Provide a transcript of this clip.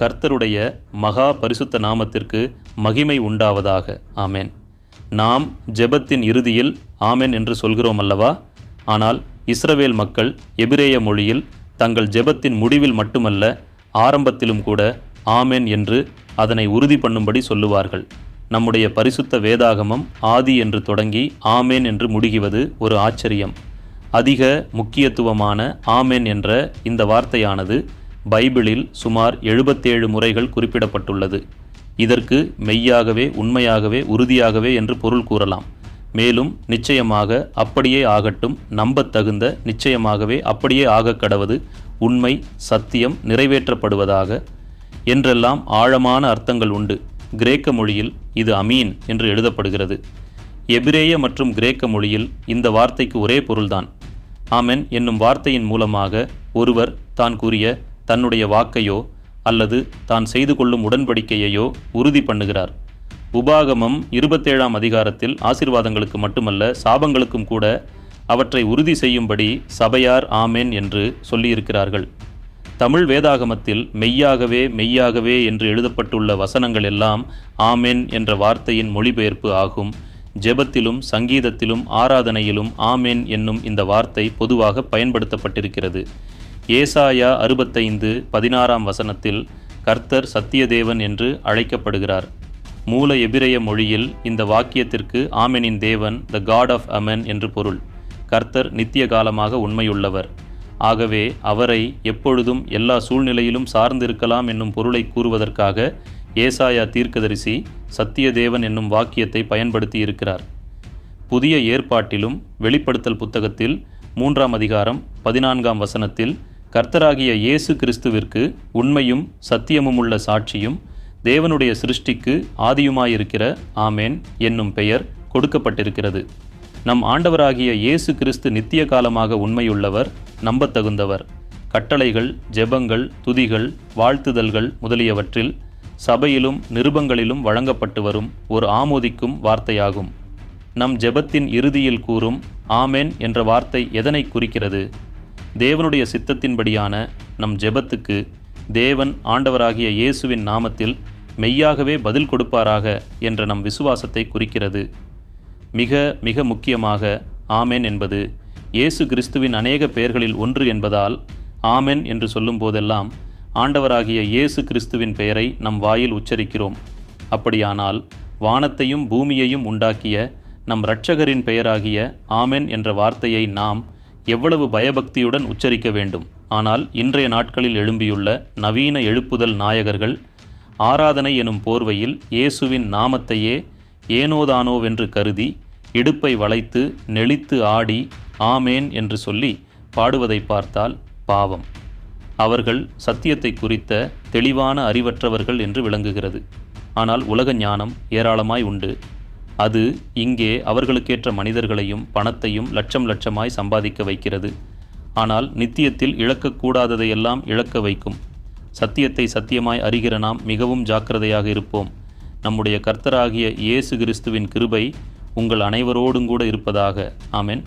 கர்த்தருடைய மகா பரிசுத்த நாமத்திற்கு மகிமை உண்டாவதாக. ஆமென். நாம் ஜெபத்தின் இறுதியில் ஆமென் என்று சொல்கிறோம் அல்லவா? ஆனால் இஸ்ரவேல் மக்கள் எபிரேய மொழியில் தங்கள் ஜெபத்தின் முடிவில் மட்டுமல்ல, ஆரம்பத்திலும் கூட ஆமென் என்று அதனை உறுதி பண்ணும்படி சொல்லுவார்கள். நம்முடைய பரிசுத்த வேதாகமம் ஆதி என்று தொடங்கி ஆமென் என்று முடிகிறது ஒரு ஆச்சரியம். அதிக முக்கியத்துவமான ஆமென் என்ற இந்த வார்த்தையானது பைபிளில் சுமார் 77 முறைகள் குறிப்பிடப்பட்டுள்ளது. இதற்கு மெய்யாகவே, உண்மையாகவே, உறுதியாகவே என்று பொருள் கூறலாம். மேலும் நிச்சயமாக அப்படியே ஆகட்டும், நம்பத்தகுந்த, நிச்சயமாகவே அப்படியே ஆகக்கடவது, உண்மை, சத்தியம் நிறைவேற்றப்படுவதாக என்றெல்லாம் ஆழமான அர்த்தங்கள் உண்டு. கிரேக்க மொழியில் இது அமீன் என்று எழுதப்படுகிறது. எபிரேய மற்றும் கிரேக்க மொழியில் இந்த வார்த்தைக்கு ஒரே பொருள்தான். ஆமென் என்னும் வார்த்தையின் மூலமாக ஒருவர் தான் கூறிய தன்னுடைய வாக்கையோ அல்லது தான் செய்து கொள்ளும் உடன்படிக்கையையோ உறுதி பண்ணுகிறார். உபாகமம் 27ஆம் அதிகாரத்தில் ஆசீர்வாதங்களுக்கு மட்டுமல்ல, சாபங்களுக்கும் கூட அவற்றை உறுதி செய்யும்படி சபையார் ஆமென் என்று சொல்லியிருக்கிறார்கள். தமிழ் வேதாகமத்தில் மெய்யாகவே மெய்யாகவே என்று எழுதப்பட்டுள்ள வசனங்கள் எல்லாம் ஆமென் என்ற வார்த்தையின் மொழிபெயர்ப்பு ஆகும். ஜெபத்திலும் சங்கீதத்திலும் ஆராதனையிலும் ஆமென் என்னும் இந்த வார்த்தை பொதுவாக பயன்படுத்தப்பட்டிருக்கிறது. ஏசாயா 65:16ஆம் வசனத்தில் கர்த்தர் சத்தியதேவன் என்று அழைக்கப்படுகிறார். மூல எபிரேய மொழியில் இந்த வாக்கியத்திற்கு ஆமெனின் தேவன், த காட் ஆஃப் அமென் என்று பொருள். கர்த்தர் நித்திய காலமாக உண்மையுள்ளவர். ஆகவே அவரை எப்பொழுதும் எல்லா சூழ்நிலையிலும் சார்ந்திருக்கலாம் என்னும் பொருளை கூறுவதற்காக ஏசாயா தீர்க்கதரிசி சத்தியதேவன் என்னும் வாக்கியத்தை பயன்படுத்தி இருக்கிறார். புதிய ஏற்பாட்டிலும் வெளிப்படுத்தல் புத்தகத்தில் 3ஆம் அதிகாரம் 14ஆம் வசனத்தில் கர்த்தராகிய இயேசு கிறிஸ்துவிற்கு உண்மையும் சத்தியமுமுள்ள சாட்சியும் தேவனுடைய சிருஷ்டிக்கு ஆதியுமாயிருக்கிற ஆமென் என்னும் பெயர் கொடுக்கப்பட்டிருக்கிறது. நம் ஆண்டவராகிய இயேசு கிறிஸ்து நித்திய காலமாக உண்மையுள்ளவர், நம்பத்தகுந்தவர். கட்டளைகள், ஜெபங்கள், துதிகள், வாழ்த்துதல்கள் முதலியவற்றில் சபையிலும் நிருபங்களிலும் வழங்கப்பட்டு வரும் ஒரு ஆமோதிக்கும் வார்த்தையாகும். நம் ஜெபத்தின் இறுதியில் கூறும் ஆமென் என்ற வார்த்தை எதனை குறிக்கிறது? தேவனுடைய சித்தத்தின்படியான நம் ஜெபத்துக்கு தேவன் ஆண்டவராகிய இயேசுவின் நாமத்தில் மெய்யாகவே பதில் கொடுப்பாராக என்ற நம் விசுவாசத்தை குறிக்கிறது. மிக மிக முக்கியமாக ஆமென் என்பது இயேசு கிறிஸ்துவின் அநேக பெயர்களில் ஒன்று என்பதால் ஆமென் என்று சொல்லும் போதெல்லாம் ஆண்டவராகிய இயேசு கிறிஸ்துவின் பெயரை நம் வாயில் உச்சரிக்கிறோம். அப்படியானால் வானத்தையும் பூமியையும் உண்டாக்கிய நம் இரட்சகரின் பெயராகிய ஆமென் என்ற வார்த்தையை நாம் எவ்வளவு பயபக்தியுடன் உச்சரிக்க வேண்டும். ஆனால் இன்றைய நாட்களில் எழும்பியுள்ள நவீன எழுப்புதல் நாயகர்கள் ஆராதனை எனும் போர்வையில் இயேசுவின் நாமத்தையே ஏனோதானோவென்று கருதி இடுப்பை வளைத்து நெளித்து ஆடி ஆமேன் என்று சொல்லி பாடுவதை பார்த்தால் பாவம். அவர்கள் சத்தியத்தை குறித்த தெளிவான அறிவற்றவர்கள் என்று விளங்குகிறது. ஆனால் உலக ஞானம் ஏராளமாய் உண்டு. அது இங்கே அவர்களுக்கேற்ற மனிதர்களையும் பணத்தையும் லட்சம் லட்சமாய் சம்பாதிக்க வைக்கிறது. ஆனால் நித்தியத்தில் இழக்கக்கூடாததையெல்லாம் இழக்க வைக்கும். சத்தியத்தை சத்தியமாய் அறிகிற நாம் மிகவும் ஜாக்கிரதையாக இருப்போம். நம்முடைய கர்த்தராகிய இயேசு கிறிஸ்துவின் கிருபை உங்கள் அனைவரோடும் கூட இருப்பதாக. ஆமென்.